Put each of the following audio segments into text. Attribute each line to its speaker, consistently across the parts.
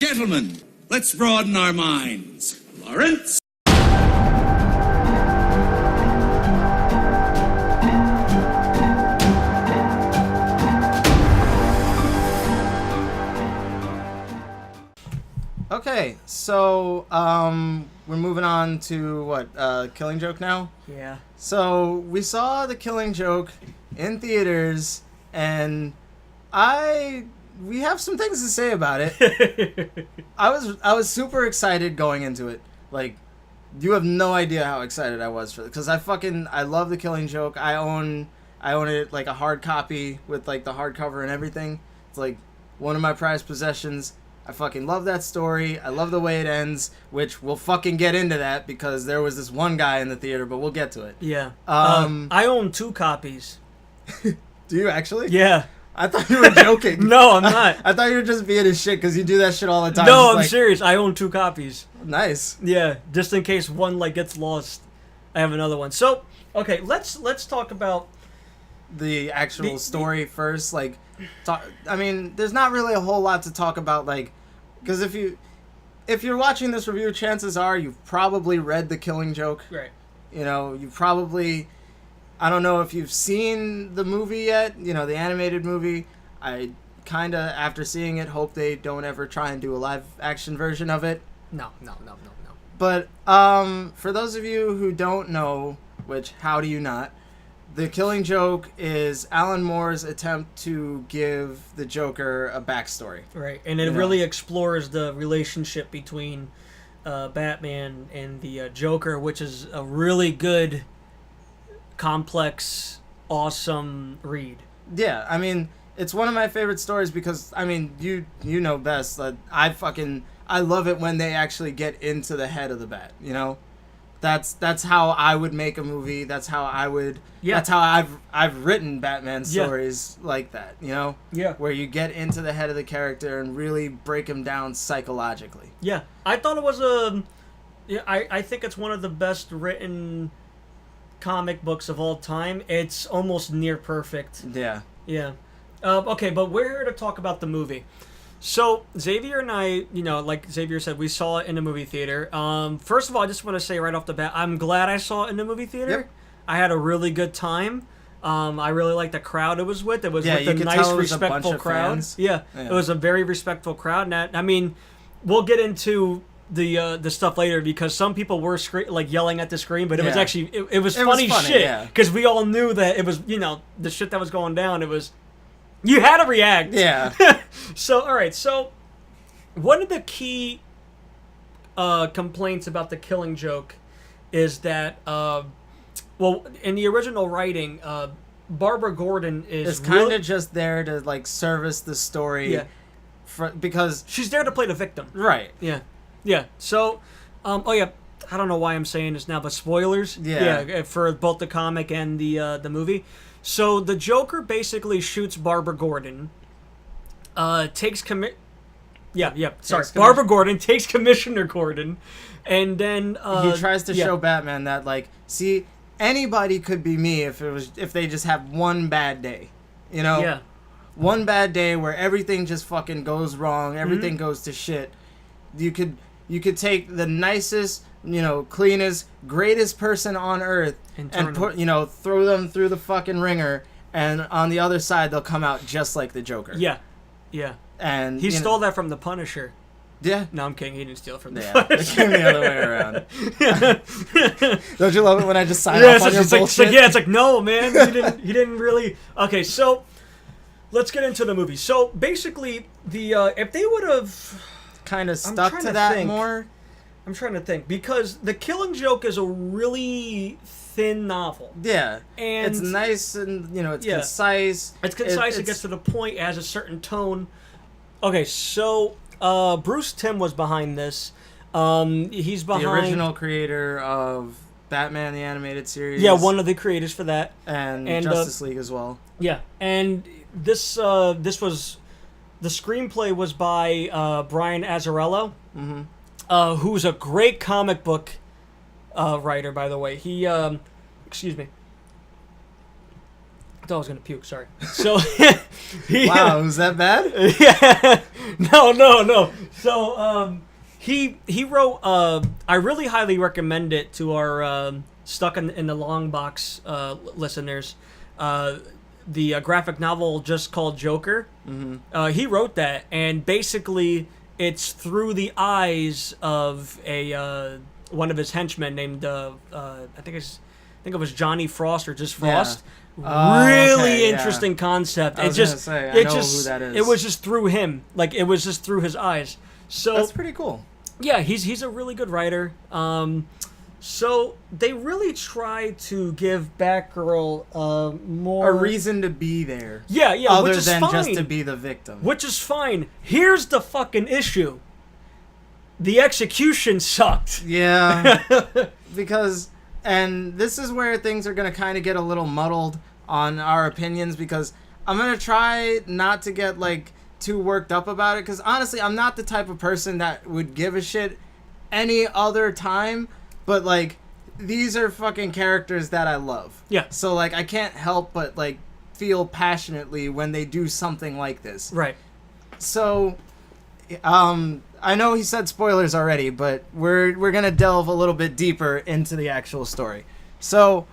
Speaker 1: Gentlemen, let's broaden our minds. Lawrence?
Speaker 2: Okay, so we're moving on to what, Killing Joke now?
Speaker 3: Yeah.
Speaker 2: So we saw The Killing Joke in theaters, and we have some things to say about it. I was super excited going into it. Like, you have no idea how excited I was for it, because I love The Killing Joke. I own it like a hard copy with like the hardcover and everything. It's like one of my prized possessions. I fucking love that story. I love the way it ends, which we'll fucking get into that because there was this one guy in the theater, but we'll get to it.
Speaker 3: Yeah. I own 2 copies.
Speaker 2: Do you actually?
Speaker 3: Yeah.
Speaker 2: I thought you were joking.
Speaker 3: No, I'm not.
Speaker 2: I thought you were just being a shit because you do that shit all the time.
Speaker 3: No,
Speaker 2: It's
Speaker 3: I'm serious. I own 2 copies.
Speaker 2: Nice.
Speaker 3: Yeah, just in case one like gets lost, I have another one. So, okay, let's talk about
Speaker 2: the actual story first. Like, I mean, there's not really a whole lot to talk about, like, because if you're watching this review, chances are you've probably read The Killing Joke.
Speaker 3: Right.
Speaker 2: You know, you probably, I don't know if you've seen the movie yet, you know, the animated movie. I kind of, after seeing it, hope they don't ever try and do a live action version of it.
Speaker 3: No.
Speaker 2: But for those of you who don't know, which how do you not, The Killing Joke is Alan Moore's attempt to give the Joker a backstory.
Speaker 3: Right, and it really explores the relationship between Batman and the Joker, which is a really good, complex, awesome read.
Speaker 2: Yeah, I mean, it's one of my favorite stories because, I mean, you know best. I love it when they actually get into the head of the Bat, you know? That's how I would make a movie. That's how I would. Yeah. That's how I've written Batman stories like that. You know.
Speaker 3: Yeah.
Speaker 2: Where you get into the head of the character and really break him down psychologically.
Speaker 3: Yeah, I thought it was I think it's one of the best written comic books of all time. It's almost near perfect.
Speaker 2: Yeah.
Speaker 3: Yeah. Okay, but we're here to talk about the movie. So, Xavier and I, you know, like Xavier said, we saw it in the movie theater. First of all, I just want to say right off the bat, I'm glad I saw it in the movie theater.
Speaker 2: Yep.
Speaker 3: I had a really good time. I really liked the crowd it was with. It was with a nice, respectful crowd. Yeah, it was a very respectful crowd. And I mean, we'll get into the stuff later because some people were like yelling at the screen, but it was actually, it was funny shit. Because we all knew that it was, you know, the shit that was going down, it was... You had to react.
Speaker 2: Yeah.
Speaker 3: So, all right. So, one of the key complaints about The Killing Joke is that, well, in the original writing, Barbara Gordon is
Speaker 2: kind of just there to like service the story.
Speaker 3: Yeah.
Speaker 2: Because
Speaker 3: she's there to play the victim.
Speaker 2: Right.
Speaker 3: Yeah. Yeah. So, oh yeah. I don't know why I'm saying this now, but spoilers. Yeah. For both the comic and the movie. So the Joker basically shoots Barbara Gordon, Barbara Gordon takes Commissioner Gordon, and then
Speaker 2: he tries to show Batman that, like, see, anybody could be me if they just have one bad day, you know?
Speaker 3: Yeah.
Speaker 2: One bad day where everything just fucking goes wrong, everything goes to shit. You could take the nicest, you know, cleanest, greatest person on earth and put, you know, throw them through the fucking ringer, and on the other side they'll come out just like the Joker.
Speaker 3: Yeah. Yeah.
Speaker 2: And
Speaker 3: he stole that from the Punisher.
Speaker 2: Yeah.
Speaker 3: No, I'm kidding. He didn't steal it from the Punisher.
Speaker 2: It came the other way around. Don't you love it when I just sign off on your bullshit?
Speaker 3: It's like, no, man. He didn't really... Okay, so let's get into the movie. So basically, if they would have...
Speaker 2: kind of stuck to that more...
Speaker 3: I'm trying to think, because The Killing Joke is a really thin novel.
Speaker 2: Yeah.
Speaker 3: And
Speaker 2: it's nice and, you know, it's concise.
Speaker 3: It's concise, it gets to the point, it has a certain tone. Okay, so Bruce Timm was behind this. He's behind...
Speaker 2: The original creator of Batman the Animated Series.
Speaker 3: Yeah, one of the creators for that.
Speaker 2: And Justice League as well.
Speaker 3: Yeah, and this was... The screenplay was by Brian Azzarello. Mm-hmm. Who's a great comic book writer, by the way. He, excuse me. thought I was gonna puke. Sorry. So,
Speaker 2: wow, was that bad?
Speaker 3: Yeah. No. So, he wrote. I really highly recommend it to our Stuck in the Long Box listeners. The graphic novel just called Joker. Mm-hmm. He wrote that, and basically, it's through the eyes of a one of his henchmen named I think it was Johnny Frost or just Frost. Yeah. Really interesting concept.
Speaker 2: I was gonna say, I know who that is.
Speaker 3: It was just through him. Like, it was just through his eyes. So
Speaker 2: that's pretty cool.
Speaker 3: Yeah, he's a really good writer. So they really try to give Batgirl more
Speaker 2: a reason to be there.
Speaker 3: Yeah,
Speaker 2: other
Speaker 3: which is
Speaker 2: than
Speaker 3: fine.
Speaker 2: Just to be the victim.
Speaker 3: Which is fine. Here's the fucking issue. The execution sucked.
Speaker 2: Yeah. Because, and this is where things are going to kind of get a little muddled on our opinions, because I'm going to try not to get, like, too worked up about it, because honestly, I'm not the type of person that would give a shit any other time, but, like, these are fucking characters that I love.
Speaker 3: Yeah.
Speaker 2: So, like, I can't help but, like, feel passionately when they do something like this.
Speaker 3: Right.
Speaker 2: So, I know he said spoilers already, but we're gonna delve a little bit deeper into the actual story. So,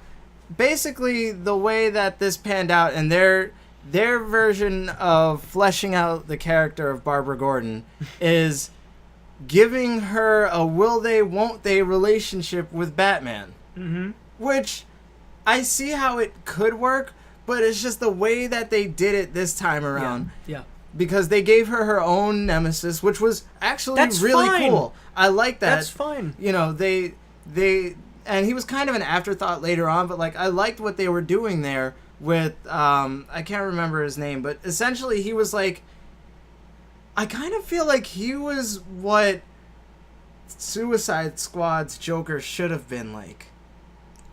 Speaker 2: basically, the way that this panned out, and their version of fleshing out the character of Barbara Gordon is giving her a will they, won't they relationship with Batman. Mm-hmm. Which, I see how it could work, but it's just the way that they did it this time around.
Speaker 3: Yeah.
Speaker 2: Because they gave her own nemesis, which was actually really cool. I like that.
Speaker 3: That's fine.
Speaker 2: You know, they and he was kind of an afterthought later on, but, like, I liked what they were doing there with, I can't remember his name, but essentially he was like, I kind of feel like he was what Suicide Squad's Joker should have been like.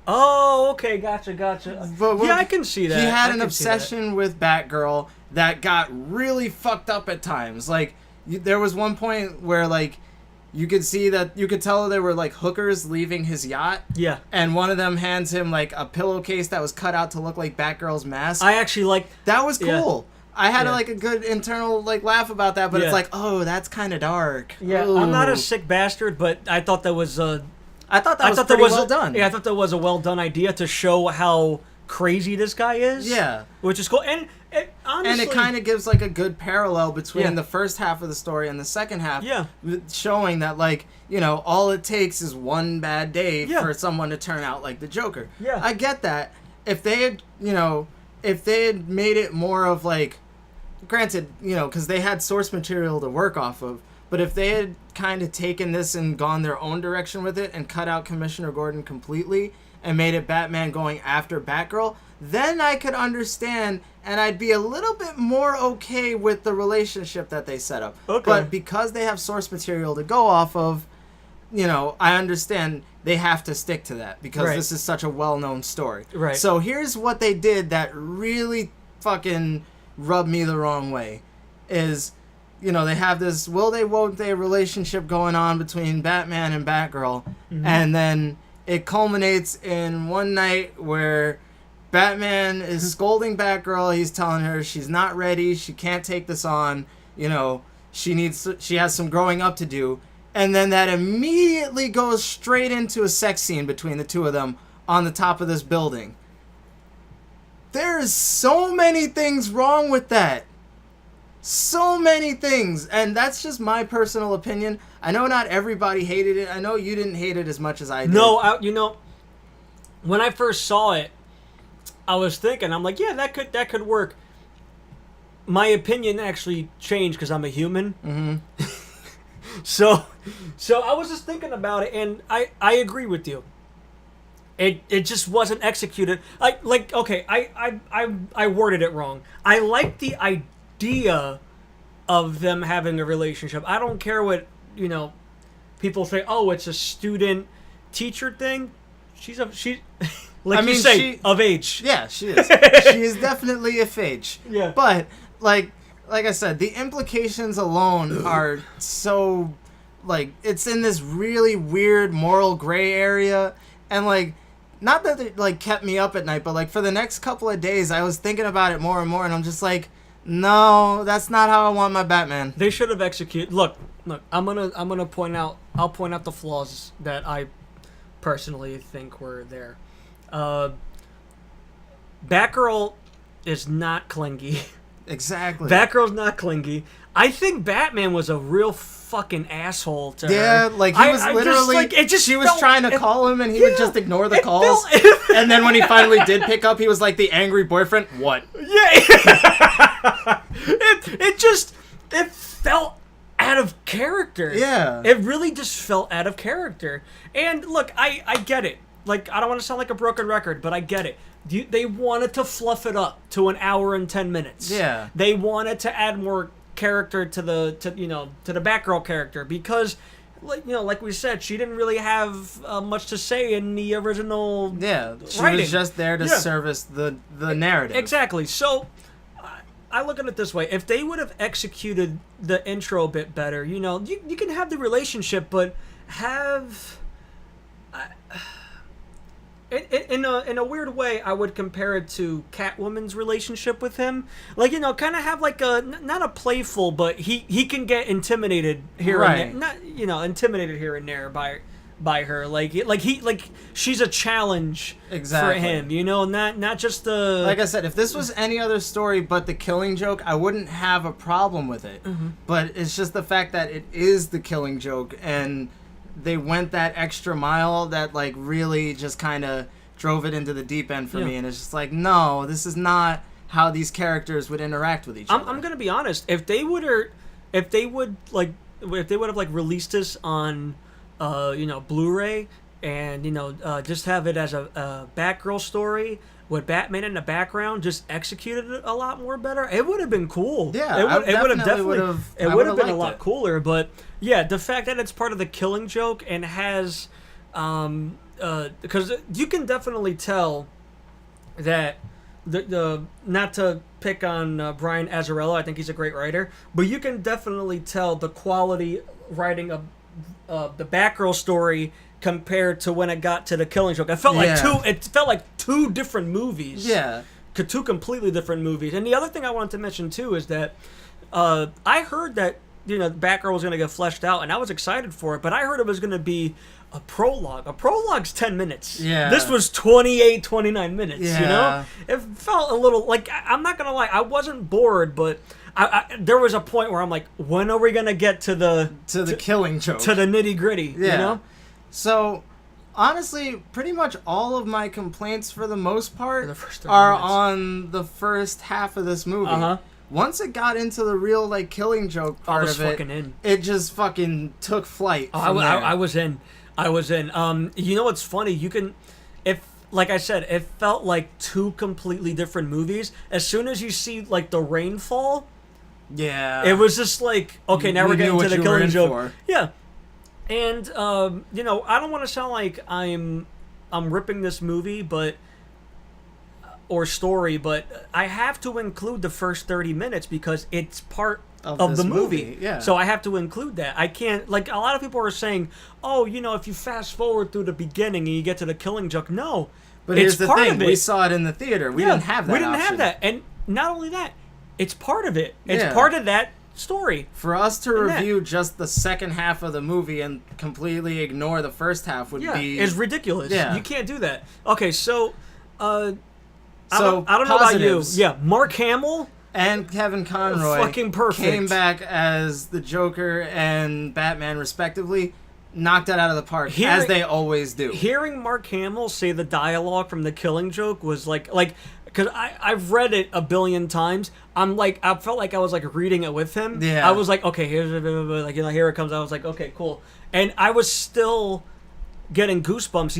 Speaker 3: Oh, okay, gotcha.
Speaker 2: But
Speaker 3: yeah, I can see that.
Speaker 2: He had an obsession with Batgirl that got really fucked up at times. Like, there was one point where, like, you could see that, you could tell there were, like, hookers leaving his yacht.
Speaker 3: Yeah.
Speaker 2: And one of them hands him, like, a pillowcase that was cut out to look like Batgirl's mask.
Speaker 3: I actually like...
Speaker 2: That was cool.
Speaker 3: Yeah.
Speaker 2: I had, like, a good internal, like, laugh about that, but it's like, oh, that's kind of dark.
Speaker 3: Yeah,
Speaker 2: Ooh.
Speaker 3: I'm not a sick bastard, but I thought that was...
Speaker 2: I thought that was pretty well done.
Speaker 3: Yeah, I thought that was a well done idea to show how crazy this guy is.
Speaker 2: Yeah.
Speaker 3: Which is cool. And honestly...
Speaker 2: And it kind of gives, like, a good parallel between the first half of the story and the second half.
Speaker 3: Yeah.
Speaker 2: Showing that, like, you know, all it takes is one bad day for someone to turn out like the Joker.
Speaker 3: Yeah.
Speaker 2: I get that. If they had, you know, if they had made it more of, like... Granted, you know, because they had source material to work off of, but if they had kind of taken this and gone their own direction with it and cut out Commissioner Gordon completely and made it Batman going after Batgirl, then I could understand and I'd be a little bit more okay with the relationship that they set up.
Speaker 3: Okay.
Speaker 2: But because they have source material to go off of, you know, I understand they have to stick to that because this is such a well-known story.
Speaker 3: Right.
Speaker 2: So here's what they did that really fucking rubbed me the wrong way is, you know, they have this will they won't they relationship going on between Batman and Batgirl, and then it culminates in one night where Batman is scolding Batgirl. He's telling her she's not ready, she can't take this on, you know, she has some growing up to do, and then that immediately goes straight into a sex scene between the two of them on the top of this building. There's so many things wrong with that. So many things. And that's just my personal opinion. I know not everybody hated it. I know you didn't hate it as much as I did.
Speaker 3: No, you know, when I first saw it, I was thinking, I'm like, yeah, that could work. My opinion actually changed because I'm a human. Mm-hmm. So I was just thinking about it, and I agree with you. It just wasn't executed. I worded it wrong. I like the idea of them having a relationship. I don't care what, you know, people say, oh, it's a student teacher thing. She's like you say, of age.
Speaker 2: Yeah, she is. She is definitely of age.
Speaker 3: Yeah.
Speaker 2: But like I said, the implications alone are so, like, it's in this really weird moral gray area, and, like, not that it like kept me up at night, but like for the next couple of days, I was thinking about it more and more, and I'm just like, no, that's not how I want my Batman.
Speaker 3: They should have executed. Look, I'm gonna point out. I'll point out the flaws that I personally think were there. Batgirl is not clingy.
Speaker 2: Exactly.
Speaker 3: Batgirl's not clingy. I think Batman was a real fucking asshole to her.
Speaker 2: Yeah, like he was literally. She was trying to call him, and he would just ignore the calls. And then when he finally did pick up, he was like the angry boyfriend. What?
Speaker 3: Yeah. It felt out of character.
Speaker 2: Yeah.
Speaker 3: It really just felt out of character. And look, I get it. Like, I don't want to sound like a broken record, but I get it. They wanted to fluff it up to an hour and 10 minutes.
Speaker 2: Yeah.
Speaker 3: They wanted to add more character to the Batgirl character because, like we said, she didn't really have much to say in the original.
Speaker 2: Yeah, she
Speaker 3: writing.
Speaker 2: was just there to service the narrative.
Speaker 3: Exactly. So I look at it this way: if they would have executed the intro a bit better, you can have the relationship, but have. In a weird way, I would compare it to Catwoman's relationship with him. Like, kind of have like not a playful, but he can get intimidated here and there. Not, intimidated here and there by her. Like she's a challenge for him, not just the...
Speaker 2: Like I said, if this was any other story but the Killing Joke, I wouldn't have a problem with it. Mm-hmm. But it's just the fact that it is the Killing Joke, and they went that extra mile that like really just kind of drove it into the deep end for me, and it's just like, no, this is not how these characters would interact with each other.
Speaker 3: I'm gonna be honest. If they would have like released this on Blu-ray and just have it as a Batgirl story with Batman in the background, just executed it a lot more better, it would have been cool.
Speaker 2: Yeah,
Speaker 3: it would have been a lot cooler. But yeah, the fact that it's part of the Killing Joke and has because you can definitely tell that the not to pick on Brian Azzarello, I think he's a great writer, but you can definitely tell the quality writing of the Batgirl story compared to when it got to the Killing Joke. It felt like two different movies.
Speaker 2: Yeah.
Speaker 3: Two completely different movies. And the other thing I wanted to mention too is that I heard that Batgirl was going to get fleshed out, and I was excited for it, but I heard it was going to be a prologue. A prologue's 10 minutes.
Speaker 2: Yeah.
Speaker 3: This was 28, 29 minutes,
Speaker 2: Yeah.
Speaker 3: It felt a little, like, I'm not going to lie, I wasn't bored, but there was a point where I'm like, when are we going to get to the
Speaker 2: Killing Joke?
Speaker 3: To the nitty-gritty,
Speaker 2: Yeah. So, honestly, pretty much all of my complaints, for the most part, are on the first half of this movie.
Speaker 3: Uh-huh.
Speaker 2: Once it got into the real, like, Killing Joke part of it, it just fucking took flight.
Speaker 3: I was in. You know what's funny? Like I said, it felt like two completely different movies. As soon as you see, like, the rainfall, it was just like, okay, now we're getting to the Killing Joke. Yeah. And, I don't want to sound like I'm ripping this movie, or story, but I have to include the first 30 minutes because it's part of the movie.
Speaker 2: Yeah.
Speaker 3: So I have to include that. I can't, like, a lot of people are saying, oh, if you fast forward through the beginning and you get to the Killing Joke. No.
Speaker 2: But here's the thing. We saw it in the theater. We didn't have that
Speaker 3: We didn't
Speaker 2: option.
Speaker 3: have that. And not only that, it's part of it. It's part of that story.
Speaker 2: For us to review just the second half of the movie and completely ignore the first half would be...
Speaker 3: it's ridiculous.
Speaker 2: Yeah.
Speaker 3: You can't do that. Okay, so... I
Speaker 2: So
Speaker 3: don't know about you. Yeah, Mark Hamill
Speaker 2: and Kevin Conroy
Speaker 3: fucking perfect.
Speaker 2: Came back as the Joker and Batman respectively, knocked it out of the park, as they always do.
Speaker 3: Hearing Mark Hamill say the dialogue from The Killing Joke was like because I've read it a billion times. I felt like I was like reading it with him.
Speaker 2: Yeah.
Speaker 3: I was like, okay, here's like here it comes. I was like, okay, cool. And I was still getting goosebumps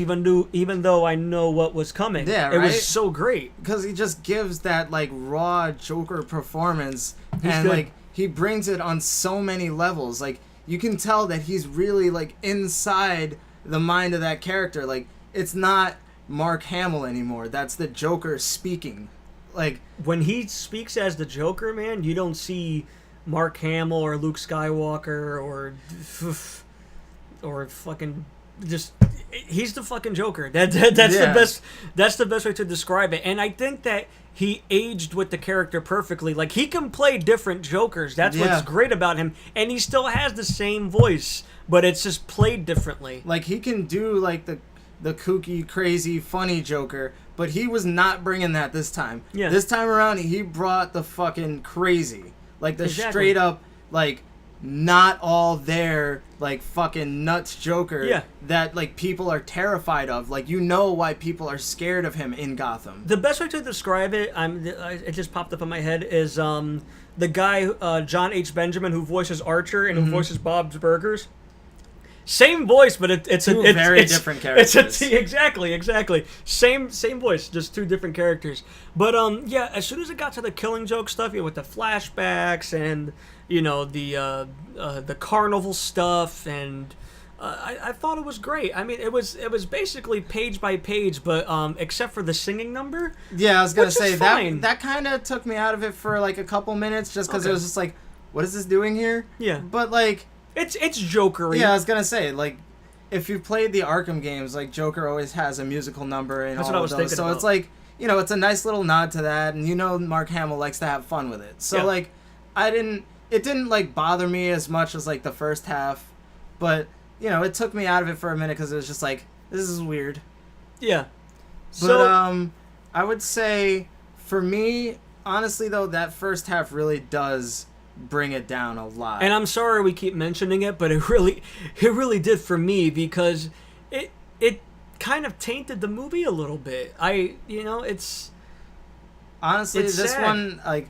Speaker 3: even though I know what was coming.
Speaker 2: Yeah, right?
Speaker 3: It was so great.
Speaker 2: Because he just gives that like raw Joker performance,
Speaker 3: He's
Speaker 2: and
Speaker 3: good.
Speaker 2: like he brings it on so many levels. Like you can tell that he's really like inside the mind of that character. Like it's not Mark Hamill anymore. That's the Joker speaking. Like
Speaker 3: when he speaks as the Joker, man, you don't see Mark Hamill or Luke Skywalker or fucking just he's the fucking Joker. That's the best. That's the best way to describe it. And I think that he aged with the character perfectly. Like, he can play different Jokers. That's what's great about him. And he still has the same voice, but it's just played differently.
Speaker 2: Like, he can do like the kooky, crazy, funny Joker, but he was not bringing that this time. Yeah. This time around, he brought the fucking crazy, like the straight up, like, not all there, like, fucking nuts Joker that, like, people are terrified of. Like, you know why people are scared of him in Gotham.
Speaker 3: The best way to describe it, it just popped up in my head, is the guy, John H. Benjamin, who voices Archer and who voices Bob's Burgers. Same voice, but it's
Speaker 2: very different characters.
Speaker 3: Exactly. Same voice, just two different characters. But as soon as it got to the Killing Joke stuff, with the flashbacks and the carnival stuff, and I thought it was great. I mean, it was basically page by page, but except for the singing number.
Speaker 2: Yeah, I was gonna say that kind of took me out of it for like a couple minutes, just because it was just like, what is this doing here? Yeah, but like.
Speaker 3: It's Joker-y.
Speaker 2: Yeah, I was gonna say, like, if you played the Arkham games, like, Joker always has a musical number and all of those. So it's like, it's a nice little nod to that, and Mark Hamill likes to have fun with it. So like, it didn't like bother me as much as like the first half, but it took me out of it for a minute because it was just like, this is weird. Yeah. But I would say for me, honestly though, that first half really does bring it down a lot.
Speaker 3: And I'm sorry we keep mentioning it, but it really did for me, because it kind of tainted the movie a little bit. It's
Speaker 2: honestly, this sad. One, like,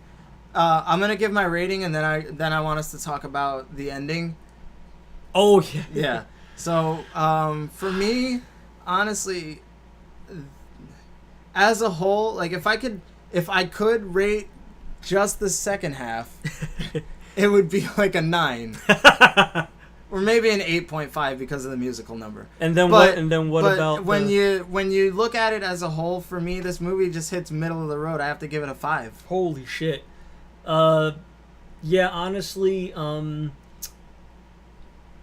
Speaker 2: I'm gonna give my rating, and then I want us to talk about the ending.
Speaker 3: Oh yeah.
Speaker 2: Yeah. So for me, honestly, as a whole, like, if I could rate just the second half, it would be like a 9. Or maybe an 8.5 because of the musical number.
Speaker 3: And then what about
Speaker 2: when you look at it as a whole, for me, this movie just hits middle of the road. I have to give it a 5.
Speaker 3: Holy shit. Yeah, honestly,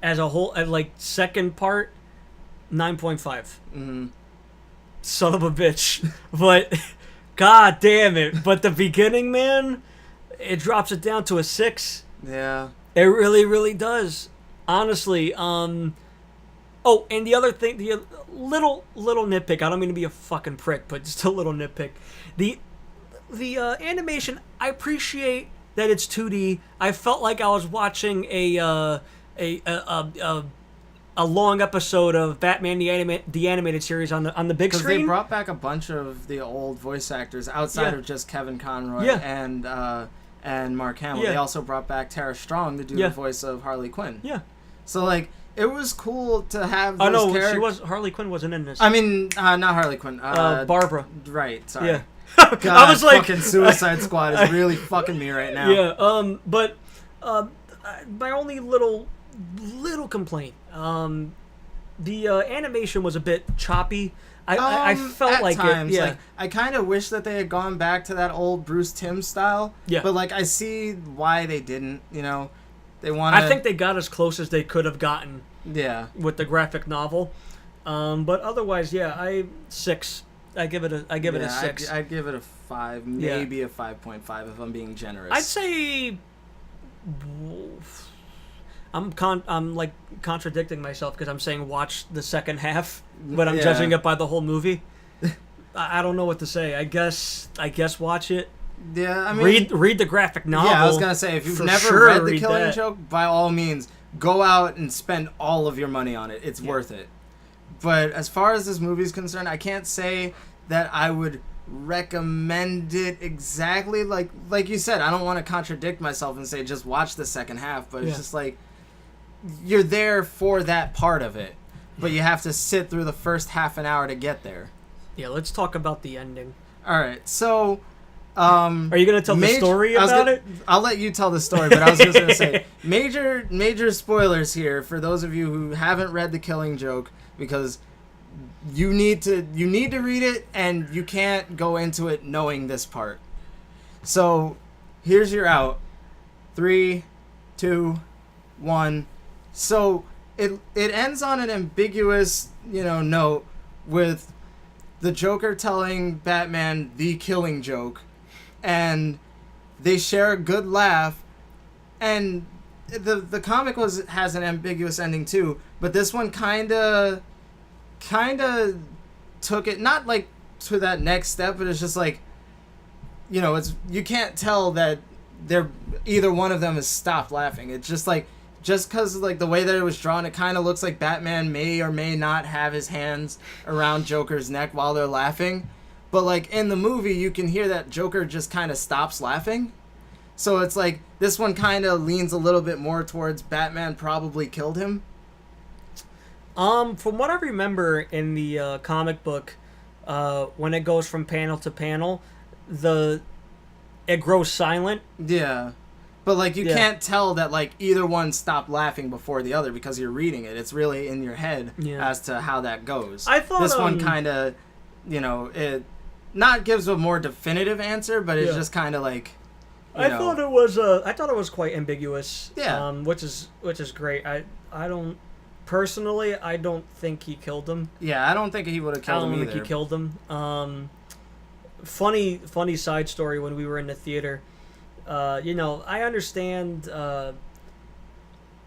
Speaker 3: as a whole, like, second part, 9.5. Mm-hmm. Son of a bitch. But god damn it. But the beginning, man, it drops it down to a 6.
Speaker 2: Yeah.
Speaker 3: It really, really does. Honestly. Oh, and the other thing, the little nitpick, I don't mean to be a fucking prick, but just a little nitpick. The animation, I appreciate that it's 2D. I felt like I was watching a long episode of Batman the animated series on the big screen.
Speaker 2: Because they brought back a bunch of the old voice actors outside of just Kevin Conroy and Mark Hamill. They also brought back Tara Strong to do the voice of Harley Quinn. Yeah. So like, it was cool to have those characters.
Speaker 3: Harley Quinn wasn't in this.
Speaker 2: I mean, not Harley Quinn.
Speaker 3: Barbara.
Speaker 2: Right. Sorry.
Speaker 3: Yeah.
Speaker 2: God, I was like, fucking Suicide Squad is really fucking me right now.
Speaker 3: Yeah. But my only little complaint. The animation was a bit choppy. I felt like
Speaker 2: times,
Speaker 3: it. Yeah.
Speaker 2: Like, I kind of wish that they had gone back to that old Bruce Timm style. Yeah. But like, I see why they didn't. They want.
Speaker 3: I think they got as close as they could have gotten.
Speaker 2: Yeah.
Speaker 3: With the graphic novel, but otherwise, 6. I give it a 6.
Speaker 2: I'd give it a 5, maybe a 5.5 if I'm being generous.
Speaker 3: I'd say. I'm like contradicting myself because I'm saying watch the second half, but I'm judging it by the whole movie. I don't know what to say. I guess watch it.
Speaker 2: Yeah, I mean,
Speaker 3: read the graphic novel.
Speaker 2: Yeah, I was gonna say, if you've never read The Killing Joke, by all means, go out and spend all of your money on it. It's worth it. But as far as this movie's concerned, I can't say that I would recommend it exactly like you said. I don't want to contradict myself and say just watch the second half, but it's just like, you're there for that part of it, but you have to sit through the first half an hour to get there.
Speaker 3: Yeah, let's talk about the ending.
Speaker 2: All right, so
Speaker 3: are you gonna tell the story about it?
Speaker 2: I'll let you tell the story, but I was just gonna say major spoilers here for those of you who haven't read The Killing Joke, because you need to read it, and you can't go into it knowing this part. So here's your out. 3, 2, 1. So it ends on an ambiguous, note with the Joker telling Batman the killing joke, and they share a good laugh, and the comic has an ambiguous ending too, but this one kind of took it not like to that next step, but it's just like, it's you can't tell that either one of them has stopped laughing. It's just like, just because like the way that it was drawn, it kind of looks like Batman may or may not have his hands around Joker's neck while they're laughing, but like in the movie you can hear that Joker just kind of stops laughing. So it's like this one kind of leans a little bit more towards Batman probably killed him.
Speaker 3: From what I remember in the comic book, when it goes from panel to panel, it grows silent.
Speaker 2: Yeah. But, like, you can't tell that, like, either one stopped laughing before the other because you're reading it. It's really in your head as to how that goes.
Speaker 3: I thought
Speaker 2: this one kind of, it not gives a more definitive answer, but it's just kind of like,
Speaker 3: I thought it was quite ambiguous.
Speaker 2: Yeah.
Speaker 3: Which is great. I don't think he killed him.
Speaker 2: Yeah, I don't think he would have killed him either.
Speaker 3: I don't think he killed him. Funny side story when we were in the theater. I understand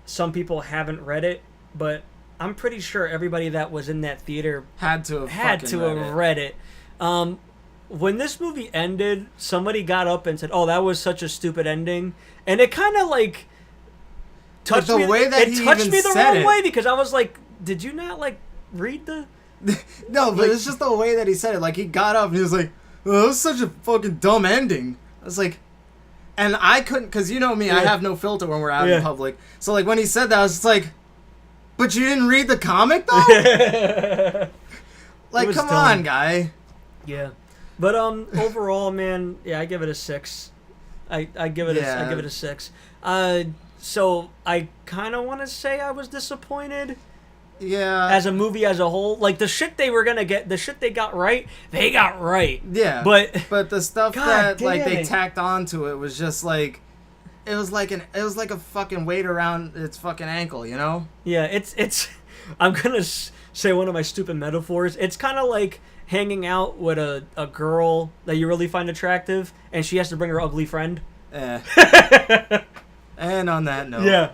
Speaker 3: some people haven't read it, but I'm pretty sure everybody that was in that theater
Speaker 2: had to
Speaker 3: have read it. When this movie ended, somebody got up and said, "Oh, that was such a stupid ending," and it kind of like touched me. It touched me the wrong way because I was like, "Did you not like read the?"
Speaker 2: No, but it's just the way that he said it. Like he got up and he was like, "Oh, that was such a fucking dumb ending." I was like. And I couldn't, because you know me, I have no filter when we're out in public. So, like, when he said that, I was just like, but you didn't read the comic, though? Like, come on, guy.
Speaker 3: Yeah. But, overall, man, I give it a 6. I give it a 6. So, I kind of want to say I was disappointed.
Speaker 2: Yeah.
Speaker 3: As a movie as a whole, like the shit they were gonna get, the shit they got right, they got right.
Speaker 2: Yeah. But the stuff that like they tacked onto it was just like, it was like a fucking weight around its fucking ankle, you know?
Speaker 3: Yeah. It's. I'm gonna say one of my stupid metaphors. It's kind of like hanging out with a girl that you really find attractive, and she has to bring her ugly friend.
Speaker 2: And on that note.
Speaker 3: Yeah.